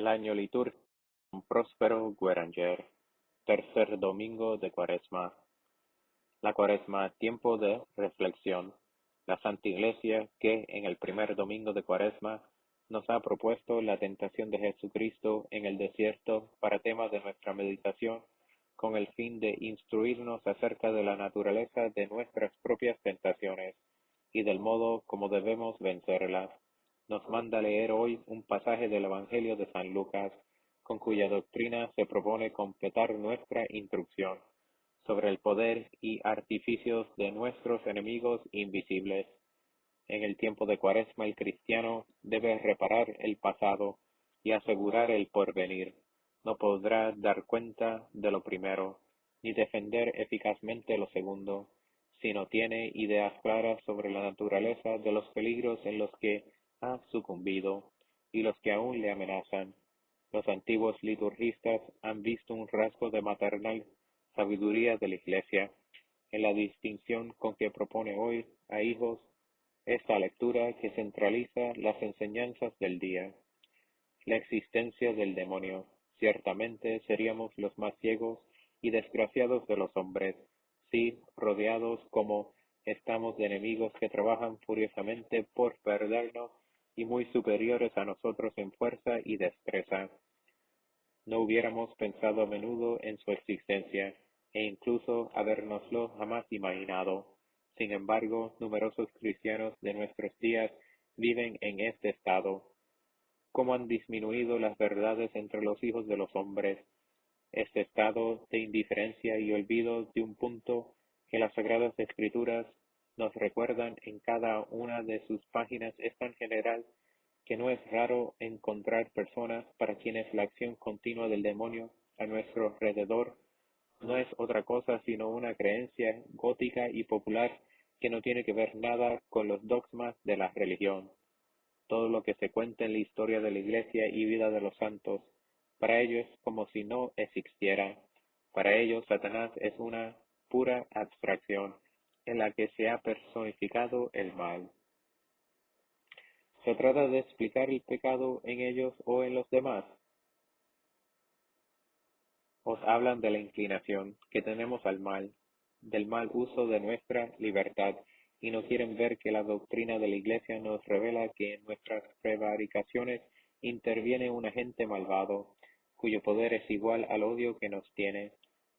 El año litúrgico con Próspero Gueranger, tercer domingo de Cuaresma. La Cuaresma, tiempo de reflexión. La Santa Iglesia, que en el primer domingo de Cuaresma nos ha propuesto la tentación de Jesucristo en el desierto para tema de nuestra meditación, con el fin de instruirnos acerca de la naturaleza de nuestras propias tentaciones y del modo como debemos vencerlas. Nos manda leer hoy un pasaje del Evangelio de San Lucas, con cuya doctrina se propone completar nuestra instrucción sobre el poder y artificios de nuestros enemigos invisibles. En el tiempo de Cuaresma el cristiano debe reparar el pasado y asegurar el porvenir. No podrá dar cuenta de lo primero, ni defender eficazmente lo segundo, si no tiene ideas claras sobre la naturaleza de los peligros en los que ha sucumbido y los que aún le amenazan. Los antiguos liturgistas han visto un rasgo de maternal sabiduría de la Iglesia en la distinción con que propone hoy a hijos esta lectura que centraliza las enseñanzas del día. La existencia del demonio. Ciertamente seríamos los más ciegos y desgraciados de los hombres, si, rodeados como estamos de enemigos que trabajan furiosamente por perdernos y muy superiores a nosotros en fuerza y destreza, no hubiéramos pensado a menudo en su existencia, e incluso habérnoslo jamás imaginado. Sin embargo, numerosos cristianos de nuestros días viven en este estado. ¿Cómo han disminuido las verdades entre los hijos de los hombres? Este estado de indiferencia y olvido de un punto que las Sagradas Escrituras nos recuerdan en cada una de sus páginas es tan general que no es raro encontrar personas para quienes la acción continua del demonio a nuestro alrededor no es otra cosa sino una creencia gótica y popular que no tiene que ver nada con los dogmas de la religión. Todo lo que se cuenta en la historia de la Iglesia y vida de los santos, para ellos es como si no existiera. Para ellos Satanás es una pura abstracción en la que se ha personificado el mal. ¿Se trata de explicar el pecado en ellos o en los demás? Os hablan de la inclinación que tenemos al mal, del mal uso de nuestra libertad, y no quieren ver que la doctrina de la Iglesia nos revela que en nuestras prevaricaciones interviene un agente malvado, cuyo poder es igual al odio que nos tiene.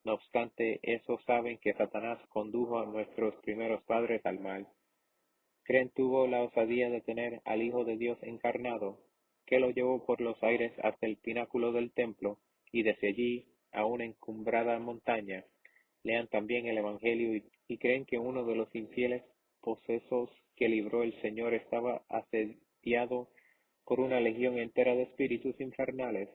No obstante, eso saben que Satanás condujo a nuestros primeros padres al mal. ¿Creen tuvo la osadía de tener al Hijo de Dios encarnado, que lo llevó por los aires hasta el pináculo del templo y desde allí a una encumbrada montaña? Lean también el Evangelio y creen que uno de los infieles posesos que libró el Señor estaba asediado por una legión entera de espíritus infernales.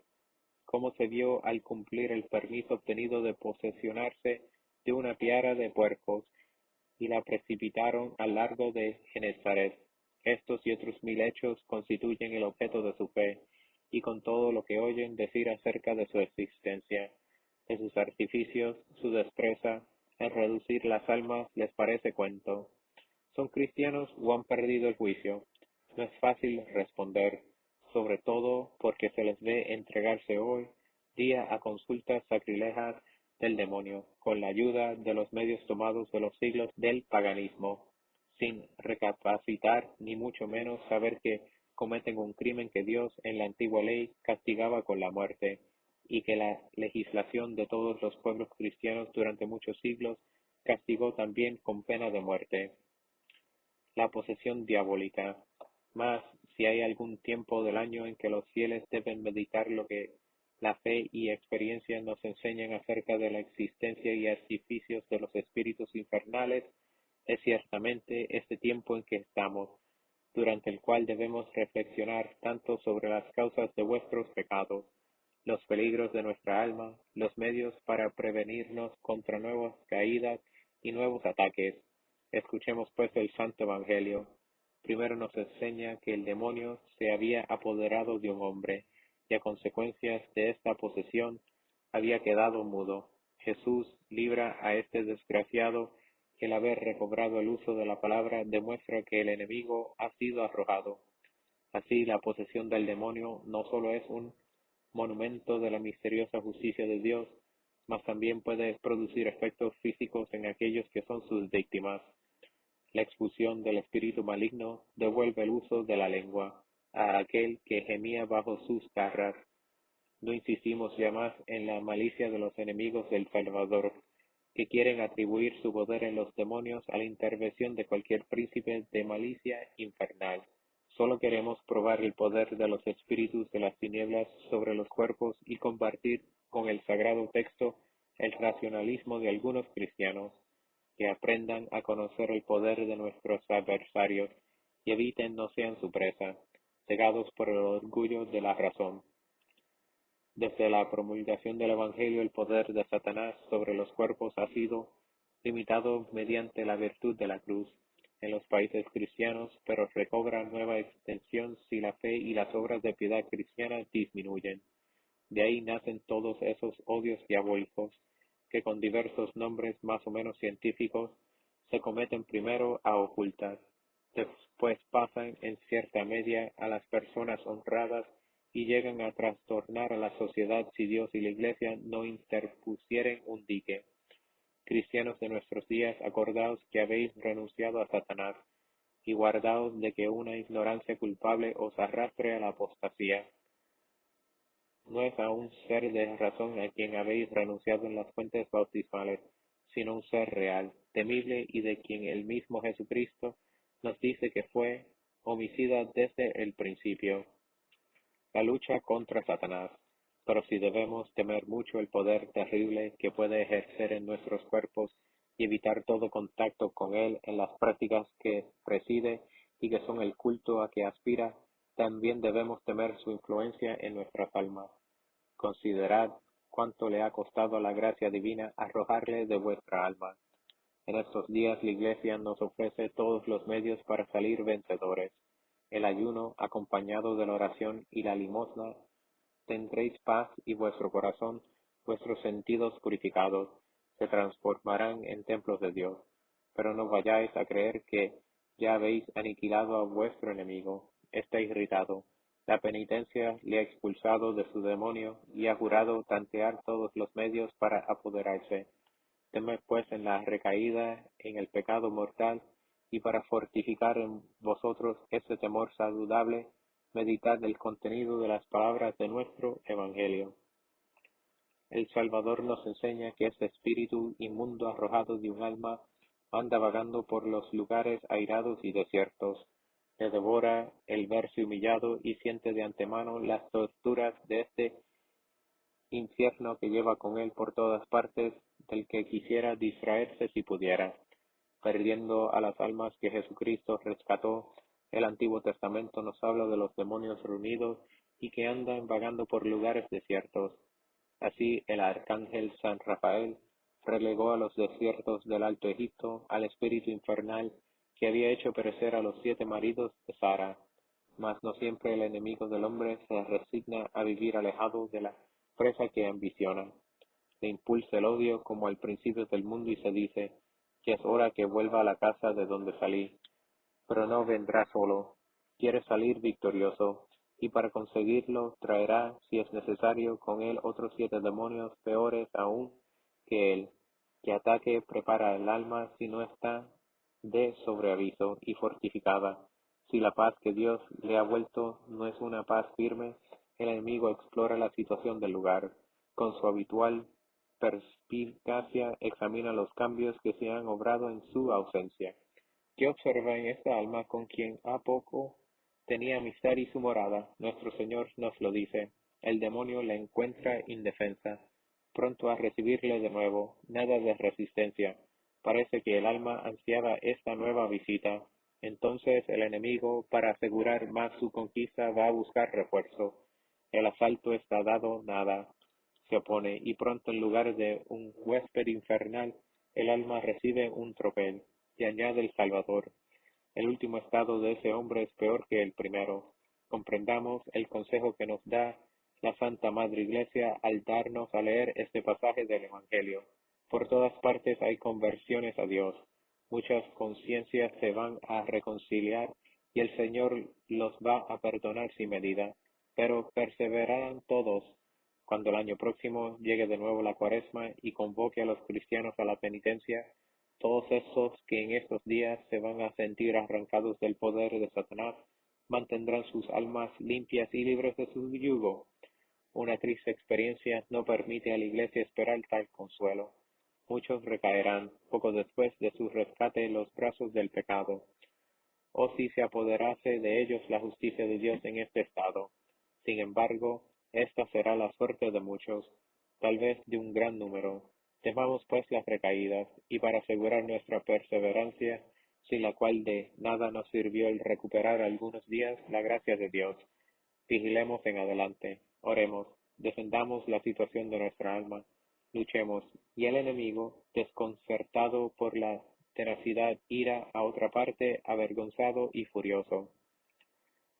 ¿Cómo se vio al cumplir el permiso obtenido de posesionarse de una piara de puercos? Y la precipitaron al largo de Genezaret. Estos y otros 1000 hechos constituyen el objeto de su fe, y con todo lo que oyen decir acerca de su existencia, de sus artificios, su destreza, en reducir las almas les parece cuento. ¿Son cristianos o han perdido el juicio? No es fácil responder, sobre todo porque se les ve entregarse hoy día a consultas sacrilejas del demonio, con la ayuda de los medios tomados de los siglos del paganismo, sin recapacitar ni mucho menos saber que cometen un crimen que Dios en la antigua ley castigaba con la muerte, y que la legislación de todos los pueblos cristianos durante muchos siglos castigó también con pena de muerte. La posesión diabólica. Mas, si hay algún tiempo del año en que los fieles deben meditar lo que la fe y experiencia nos enseñan acerca de la existencia y artificios de los espíritus infernales, es ciertamente este tiempo en que estamos, durante el cual debemos reflexionar tanto sobre las causas de vuestros pecados, los peligros de nuestra alma, los medios para prevenirnos contra nuevas caídas y nuevos ataques. Escuchemos pues el Santo Evangelio. Primero nos enseña que el demonio se había apoderado de un hombre, y a consecuencias de esta posesión había quedado mudo. Jesús libra a este desgraciado que el haber recobrado el uso de la palabra demuestra que el enemigo ha sido arrojado. Así la posesión del demonio no solo es un monumento de la misteriosa justicia de Dios, mas también puede producir efectos físicos en aquellos que son sus víctimas. La expulsión del espíritu maligno devuelve el uso de la lengua a aquel que gemía bajo sus garras. No insistimos ya más en la malicia de los enemigos del Salvador, que quieren atribuir su poder en los demonios a la intervención de cualquier príncipe de malicia infernal. Solo queremos probar el poder de los espíritus de las tinieblas sobre los cuerpos y compartir con el sagrado texto el racionalismo de algunos cristianos, que aprendan a conocer el poder de nuestros adversarios y eviten no sean su presa, cegados por el orgullo de la razón. Desde la promulgación del Evangelio, el poder de Satanás sobre los cuerpos ha sido limitado mediante la virtud de la cruz en los países cristianos, pero recobra nueva extensión si la fe y las obras de piedad cristiana disminuyen. De ahí nacen todos esos odios diabólicos que con diversos nombres más o menos científicos se cometen primero a ocultas, después pasan en cierta medida a las personas honradas y llegan a trastornar a la sociedad si Dios y la Iglesia no interpusieren un dique. Cristianos de nuestros días, acordaos que habéis renunciado a Satanás, y guardaos de que una ignorancia culpable os arrastre a la apostasía. No es a un ser de razón a quien habéis renunciado en las fuentes bautismales, sino un ser real, temible y de quien el mismo Jesucristo nos dice que fue homicida desde el principio. La lucha contra Satanás. Pero si debemos temer mucho el poder terrible que puede ejercer en nuestros cuerpos y evitar todo contacto con él en las prácticas que preside y que son el culto a que aspira, también debemos temer su influencia en nuestras almas. Considerad cuánto le ha costado a la gracia divina arrojarle de vuestra alma. En estos días la Iglesia nos ofrece todos los medios para salir vencedores. El ayuno, acompañado de la oración y la limosna, tendréis paz y vuestro corazón, vuestros sentidos purificados, se transformarán en templos de Dios. Pero no vayáis a creer que ya habéis aniquilado a vuestro enemigo. Está irritado. La penitencia le ha expulsado de su demonio y ha jurado tantear todos los medios para apoderarse. Temed pues en la recaída en el pecado mortal, y para fortificar en vosotros ese temor saludable, meditad el contenido de las palabras de nuestro Evangelio. El Salvador nos enseña que ese espíritu inmundo arrojado de un alma anda vagando por los lugares airados y desiertos, le devora el verse humillado y siente de antemano las torturas de este infierno que lleva con él por todas partes, del que quisiera distraerse si pudiera, perdiendo a las almas que Jesucristo rescató. El Antiguo Testamento nos habla de los demonios reunidos y que andan vagando por lugares desiertos. Así el arcángel San Rafael relegó a los desiertos del Alto Egipto al espíritu infernal que había hecho perecer a los 7 maridos de Sara. Mas no siempre el enemigo del hombre se resigna a vivir alejado de la presa que ambiciona. Le impulsa el odio como al principio del mundo y se dice, ya es hora que vuelva a la casa de donde salí. Pero no vendrá solo, quiere salir victorioso, y para conseguirlo traerá, si es necesario, con él otros 7 demonios peores aún que él, que ataque prepara el alma si no está de sobreaviso y fortificada. Si la paz que Dios le ha vuelto no es una paz firme, el enemigo explora la situación del lugar. Con su habitual perspicacia examina los cambios que se han obrado en su ausencia. ¿Qué observa en esta alma con quien ha poco tenía amistad y su morada? Nuestro Señor nos lo dice. El demonio la encuentra indefensa, pronto a recibirle de nuevo, nada de resistencia. Parece que el alma ansiaba esta nueva visita. Entonces el enemigo, para asegurar más su conquista, va a buscar refuerzo. El asalto está dado, nada se opone, y pronto en lugar de un huésped infernal, el alma recibe un tropel. Y añade el Salvador, el último estado de ese hombre es peor que el primero. Comprendamos el consejo que nos da la Santa Madre Iglesia al darnos a leer este pasaje del Evangelio. Por todas partes hay conversiones a Dios. Muchas conciencias se van a reconciliar y el Señor los va a perdonar sin medida. pero perseverarán todos cuando el año próximo llegue de nuevo la Cuaresma y convoque a los cristianos a la penitencia. Todos esos que en estos días se van a sentir arrancados del poder de Satanás mantendrán sus almas limpias y libres de su yugo. Una triste experiencia no permite a la Iglesia esperar tal consuelo. Muchos recaerán poco después de su rescate en los brazos del pecado. Oh, si se apoderase de ellos la justicia de Dios en este estado. Sin embargo, esta será la suerte de muchos, tal vez de un gran número. Temamos pues las recaídas, y para asegurar nuestra perseverancia, sin la cual de nada nos sirvió el recuperar algunos días la gracia de Dios, vigilemos en adelante, oremos, defendamos la situación de nuestra alma, luchemos, y el enemigo, desconcertado por la tenacidad, irá a otra parte avergonzado y furioso.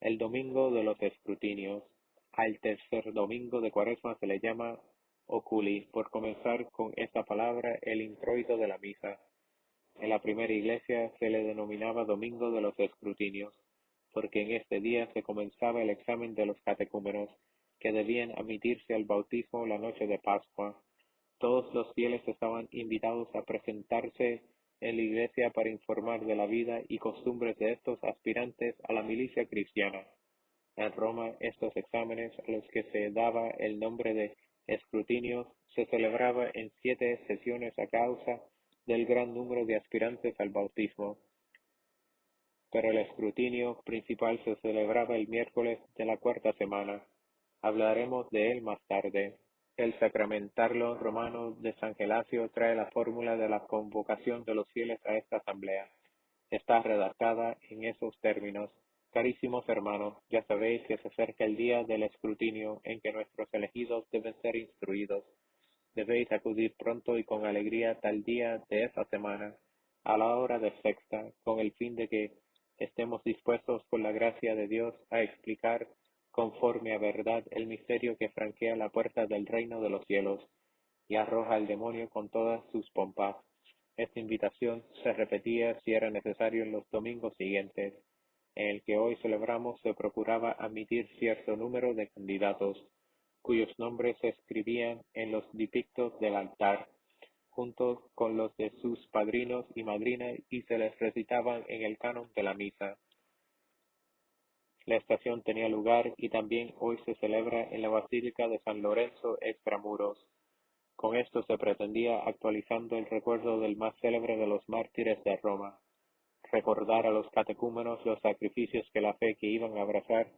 El domingo de los escrutinios. Al tercer domingo de Cuaresma se le llama oculi, por comenzar con esta palabra el introito de la misa. En la primera iglesia se le denominaba domingo de los escrutinios, porque en este día se comenzaba el examen de los catecúmenos, que debían admitirse al bautismo la noche de Pascua. Todos los fieles estaban invitados a presentarse en la iglesia para informar de la vida y costumbres de estos aspirantes a la milicia cristiana. En Roma, estos exámenes, a los que se daba el nombre de escrutinios, se celebraba en 7 sesiones a causa del gran número de aspirantes al bautismo. Pero el escrutinio principal se celebraba el miércoles de la cuarta semana. Hablaremos de él más tarde. El sacramentarlo romano de San Gelasio trae la fórmula de la convocación de los fieles a esta asamblea. Está redactada en esos términos. Carísimos hermanos, ya sabéis que se acerca el día del escrutinio en que nuestros elegidos deben ser instruidos. Debéis acudir pronto y con alegría tal día de esa semana, a la hora de sexta, con el fin de que estemos dispuestos por la gracia de Dios a explicar conforme a verdad el misterio que franquea la puerta del reino de los cielos y arroja al demonio con todas sus pompas. Esta invitación se repetía si era necesario en los domingos siguientes. En el que hoy celebramos se procuraba admitir cierto número de candidatos, cuyos nombres se escribían en los dipictos del altar, junto con los de sus padrinos y madrinas, y se les recitaban en el canon de la misa. La estación tenía lugar y también hoy se celebra en la Basílica de San Lorenzo extramuros. Con esto se pretendía, actualizando el recuerdo del más célebre de los mártires de Roma, recordar a los catecúmenos los sacrificios que la fe que iban a abrazar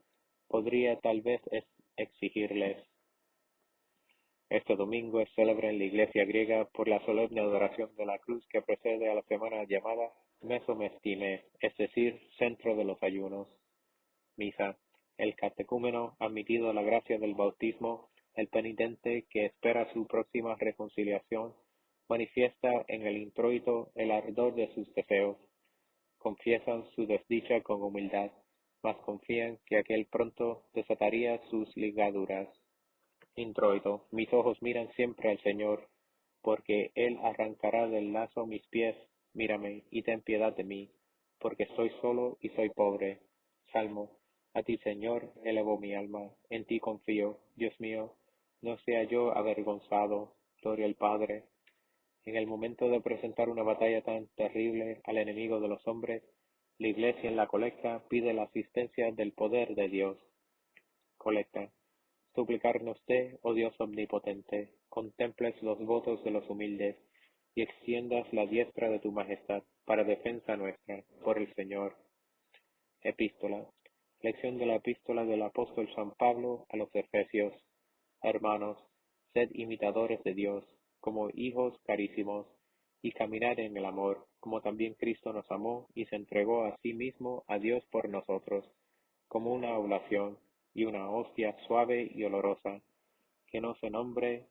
podría tal vez exigirles. Este domingo es célebre en la iglesia griega por la solemne adoración de la cruz que precede a la semana llamada Mesomestime, es decir, centro de los ayunos. Misa. El catecúmeno, admitido a la gracia del bautismo, el penitente que espera su próxima reconciliación, manifiesta en el introito el ardor de sus deseos. Confiesan su desdicha con humildad, mas confían que aquel pronto desataría sus ligaduras. Introito. Mis ojos miran siempre al Señor, porque Él arrancará del lazo mis pies. Mírame y ten piedad de mí, porque soy solo y soy pobre. Salmo. A ti, Señor, elevo mi alma, en ti confío. Dios mío, no sea yo avergonzado. Gloria al Padre. En el momento de presentar una batalla tan terrible al enemigo de los hombres, la Iglesia en la colecta pide la asistencia del poder de Dios. Colecta. Suplicarnos te, oh Dios omnipotente, contemples los votos de los humildes y extiendas la diestra de tu majestad para defensa nuestra, por el Señor. Epístola. Lección de la epístola del apóstol San Pablo a los Efesios. Hermanos, sed imitadores de Dios, como hijos carísimos, y caminad en el amor, como también Cristo nos amó y se entregó a sí mismo a Dios por nosotros, como una oblación y una hostia suave y olorosa. Que no se nombre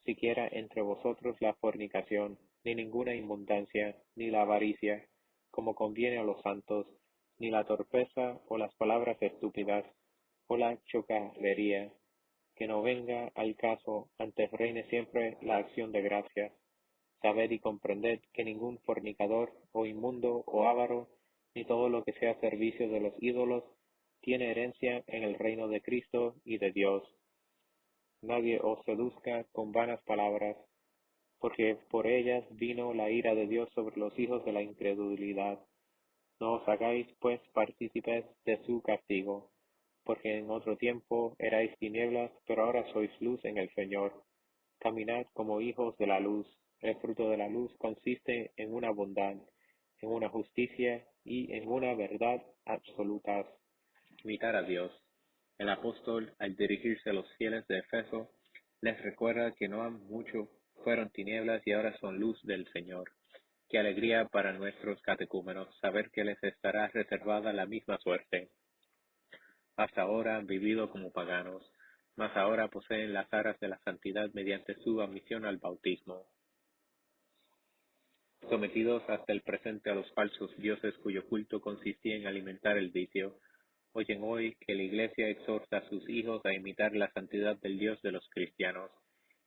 siquiera entre vosotros la fornicación, ni ninguna inmundancia, ni la avaricia, como conviene a los santos, ni la torpeza o las palabras estúpidas, o la chocarrería, que no venga al caso, antes reine siempre la acción de gracias. Sabed y comprended que ningún fornicador, o inmundo, o avaro, ni todo lo que sea servicio de los ídolos, tiene herencia en el reino de Cristo y de Dios. Nadie os seduzca con vanas palabras, porque por ellas vino la ira de Dios sobre los hijos de la incredulidad. No os hagáis, pues, partícipes de su castigo, porque en otro tiempo erais tinieblas, pero ahora sois luz en el Señor. Caminad como hijos de la luz. El fruto de la luz consiste en una bondad, en una justicia y en una verdad absolutas. Imitar a Dios. El apóstol, al dirigirse a los fieles de Efeso, les recuerda que no han mucho fueron tinieblas y ahora son luz del Señor. Qué alegría para nuestros catecúmenos saber que les estará reservada la misma suerte. Hasta ahora han vivido como paganos, mas ahora poseen las aras de la santidad mediante su admisión al bautismo. Sometidos hasta el presente a los falsos dioses cuyo culto consistía en alimentar el vicio, oyen hoy que la Iglesia exhorta a sus hijos a imitar la santidad del Dios de los cristianos,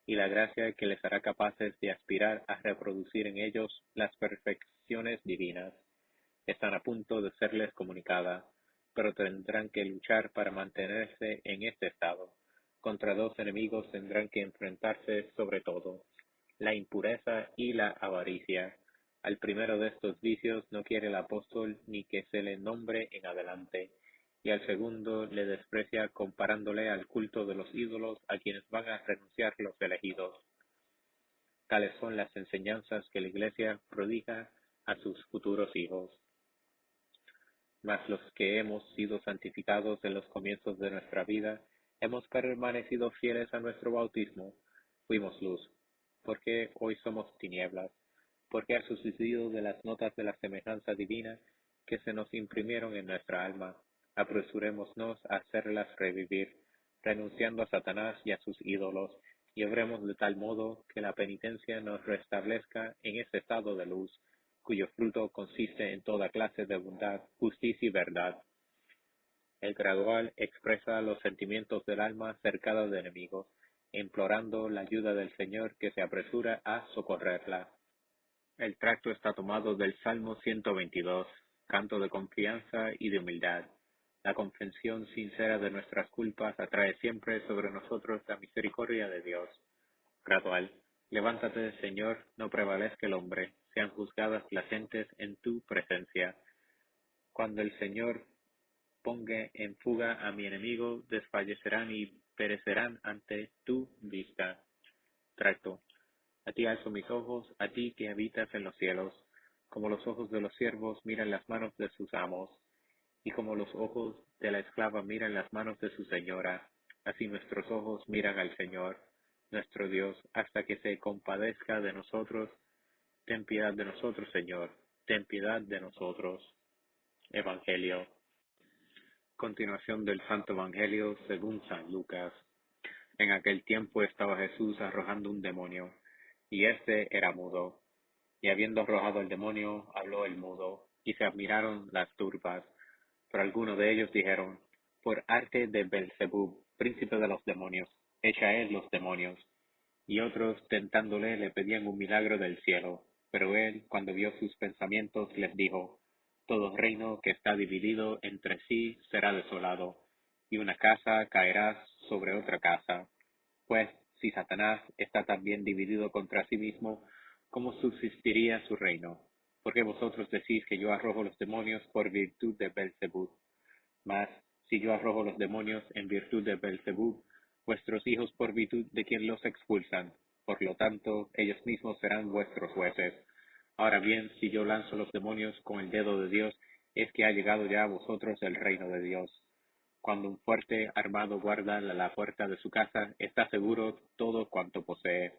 y la gracia que les hará capaces de aspirar a reproducir en ellos las perfecciones divinas. Están a punto de serles comunicada, pero tendrán que luchar para mantenerse en este estado. Contra dos enemigos tendrán que enfrentarse sobre todo, la impureza y la avaricia. Al primero de estos vicios no quiere el apóstol ni que se le nombre en adelante, y al segundo le desprecia comparándole al culto de los ídolos a quienes van a renunciar los elegidos. Tales son las enseñanzas que la Iglesia prodiga a sus futuros hijos. Mas los que hemos sido santificados en los comienzos de nuestra vida, hemos permanecido fieles a nuestro bautismo, fuimos luz. ¿Por qué hoy somos tinieblas? Porque ha sucedido de las notas de la semejanza divina que se nos imprimieron en nuestra alma. Apresurémonos a hacerlas revivir, renunciando a Satanás y a sus ídolos, y obremos de tal modo que la penitencia nos restablezca en este estado de luz, cuyo fruto consiste en toda clase de bondad, justicia y verdad. El gradual expresa los sentimientos del alma cercada de enemigos, implorando la ayuda del Señor que se apresura a socorrerla. El tracto está tomado del Salmo 122, canto de confianza y de humildad. La confesión sincera de nuestras culpas atrae siempre sobre nosotros la misericordia de Dios. Gradual, levántate, Señor, no prevalezca el hombre, sean juzgadas las gentes en tu presencia. Cuando el Señor ponga en fuga a mi enemigo, desfallecerán y perecerán ante tu vista. Tracto. A ti alzo mis ojos, a ti que habitas en los cielos, como los ojos de los siervos miran las manos de sus amos, y como los ojos de la esclava miran las manos de su señora, así nuestros ojos miran al Señor, nuestro Dios, hasta que se compadezca de nosotros. Ten piedad de nosotros, Señor, ten piedad de nosotros. Evangelio. Continuación del Santo Evangelio según San Lucas. En aquel tiempo estaba Jesús arrojando un demonio, y éste era mudo. Y habiendo arrojado el demonio, habló el mudo, y se admiraron las turbas. Pero algunos de ellos dijeron: por arte de Belzebub, príncipe de los demonios, echa él los demonios. Y otros, tentándole, le pedían un milagro del cielo. Pero él, cuando vio sus pensamientos, les dijo: todo reino que está dividido entre sí será desolado, y una casa caerá sobre otra casa. Pues, si Satanás está también dividido contra sí mismo, ¿cómo subsistiría su reino? Porque vosotros decís que yo arrojo los demonios por virtud de Belzebub. Mas, si yo arrojo los demonios en virtud de Belzebub, vuestros hijos por virtud de quien los expulsan. Por lo tanto, ellos mismos serán vuestros jueces. Ahora bien, si yo lanzo los demonios con el dedo de Dios, es que ha llegado ya a vosotros el reino de Dios. Cuando un fuerte armado guarda la puerta de su casa, está seguro todo cuanto posee.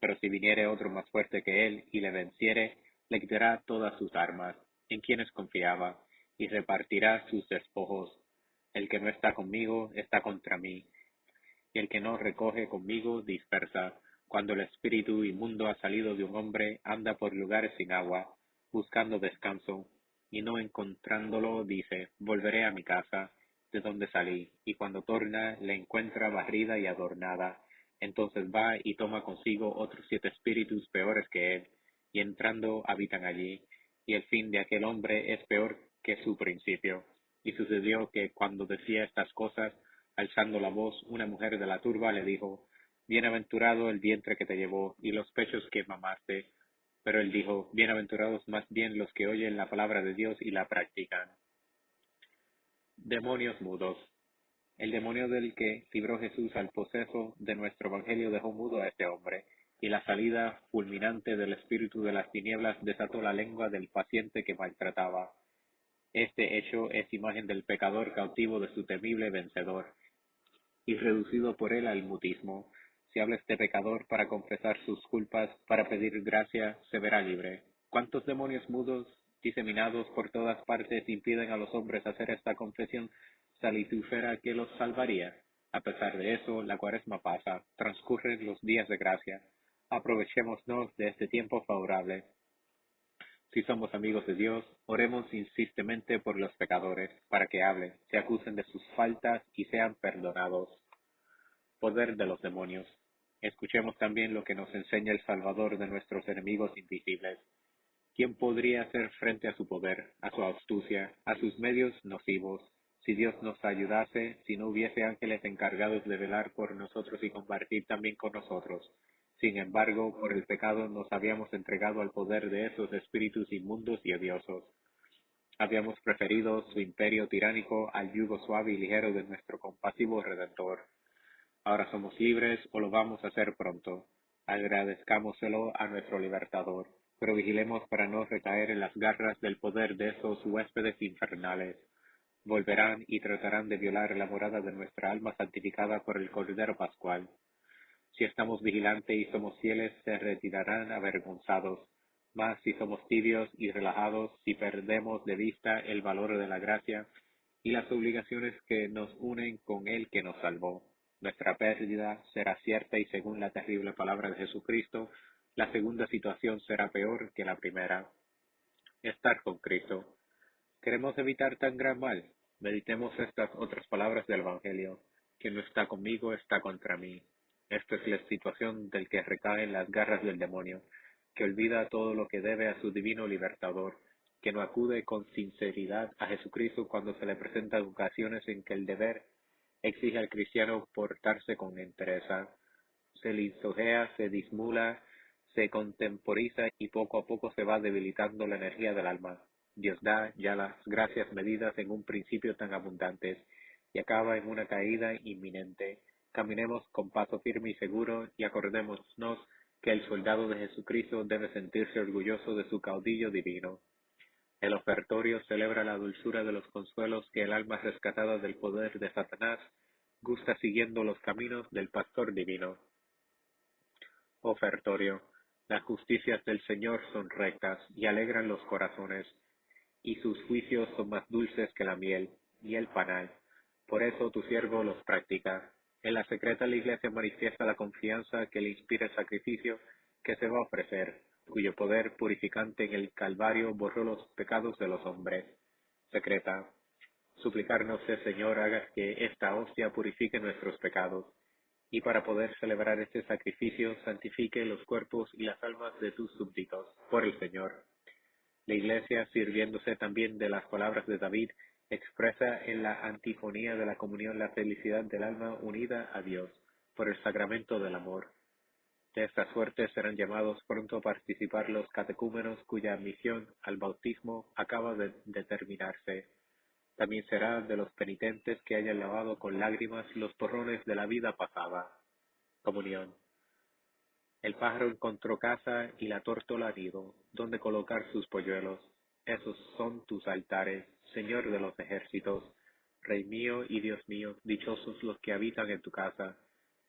Pero si viniere otro más fuerte que él y le venciere, le quitará todas sus armas, en quienes confiaba, y repartirá sus despojos. El que no está conmigo está contra mí, y el que no recoge conmigo dispersa. Cuando el espíritu inmundo ha salido de un hombre, anda por lugares sin agua, buscando descanso, y no encontrándolo dice: volveré a mi casa, de donde salí, y cuando torna la encuentra barrida y adornada. Entonces va y toma consigo otros 7 espíritus peores que él, y entrando habitan allí, y el fin de aquel hombre es peor que su principio. Y sucedió que cuando decía estas cosas, alzando la voz, una mujer de la turba le dijo, Bienaventurado el vientre que te llevó y los pechos que mamaste. Pero él dijo, Bienaventurados más bien los que oyen la palabra de Dios y la practican. Demonios mudos. El demonio del que libró Jesús al poseso de nuestro Evangelio dejó mudo a este hombre, y la salida fulminante del espíritu de las tinieblas desató la lengua del paciente que maltrataba. Este hecho es imagen del pecador cautivo de su temible vencedor, y reducido por él al mutismo. Si habla este pecador para confesar sus culpas, para pedir gracia, se verá libre. ¿Cuántos demonios mudos, diseminados por todas partes, impiden a los hombres hacer esta confesión salitífera que los salvaría? A pesar de eso, la cuaresma pasa, transcurren los días de gracia. Aprovechémonos de este tiempo favorable. Si somos amigos de Dios, oremos insistentemente por los pecadores, para que hablen, se acusen de sus faltas y sean perdonados. Poder de los demonios. Escuchemos también lo que nos enseña el Salvador de nuestros enemigos invisibles. ¿Quién podría hacer frente a su poder, a su astucia, a sus medios nocivos? Si Dios nos ayudase, si no hubiese ángeles encargados de velar por nosotros y compartir también con nosotros. Sin embargo, por el pecado nos habíamos entregado al poder de esos espíritus inmundos y odiosos. Habíamos preferido su imperio tiránico al yugo suave y ligero de nuestro compasivo Redentor. Ahora somos libres o lo vamos a hacer pronto. Agradezcámoselo a nuestro libertador, pero vigilemos para no recaer en las garras del poder de esos huéspedes infernales. Volverán y tratarán de violar la morada de nuestra alma santificada por el Cordero Pascual. Si estamos vigilantes y somos fieles, se retirarán avergonzados. Mas si somos tibios y relajados, si perdemos de vista el valor de la gracia y las obligaciones que nos unen con el que nos salvó, nuestra pérdida será cierta y según la terrible palabra de Jesucristo, la segunda situación será peor que la primera. Estar con Cristo. ¿Queremos evitar tan gran mal? Meditemos estas otras palabras del Evangelio. Quien no está conmigo está contra mí. Esta es la situación del que recae en las garras del demonio, que olvida todo lo que debe a su divino libertador, que no acude con sinceridad a Jesucristo cuando se le presentan ocasiones en que el deber exige al cristiano portarse con entereza. Se lisonjea, se disimula, se contemporiza y poco a poco se va debilitando la energía del alma. Dios da ya las gracias medidas en un principio tan abundantes y acaba en una caída inminente. Caminemos con paso firme y seguro y acordémonos que el soldado de Jesucristo debe sentirse orgulloso de su caudillo divino. El ofertorio celebra la dulzura de los consuelos que el alma rescatada del poder de Satanás gusta siguiendo los caminos del pastor divino. Ofertorio. Las justicias del Señor son rectas y alegran los corazones, y sus juicios son más dulces que la miel y el panal. Por eso tu siervo los practica. En la secreta la Iglesia manifiesta la confianza que le inspira el sacrificio que se va a ofrecer, cuyo poder purificante en el Calvario borró los pecados de los hombres. Secreta. Suplicarnos, Señor, haga que esta hostia purifique nuestros pecados, y para poder celebrar este sacrificio santifique los cuerpos y las almas de tus súbditos, por el Señor. La Iglesia, sirviéndose también de las palabras de David, expresa en la antifonía de la comunión la felicidad del alma unida a Dios, por el sacramento del amor. De esta suerte serán llamados pronto a participar los catecúmenos cuya admisión al bautismo acaba de determinarse. También será de los penitentes que hayan lavado con lágrimas los porrones de la vida pasada. Comunión. El pájaro encontró casa y la tórtola nido, donde colocar sus polluelos. Esos son tus altares, Señor de los ejércitos. Rey mío y Dios mío, dichosos los que habitan en tu casa,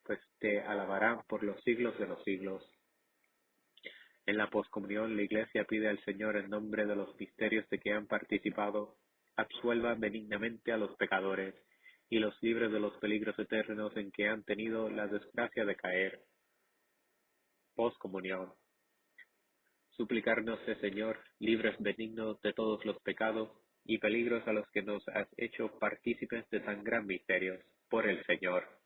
pues te alabarán por los siglos de los siglos. En la poscomunión la Iglesia pide al Señor en nombre de los misterios de que han participado, absuelva benignamente a los pecadores y los libre de los peligros eternos en que han tenido la desgracia de caer. Poscomunión. Suplicarnos, Señor, libres benignos de todos los pecados y peligros a los que nos has hecho partícipes de tan gran misterio, por el Señor.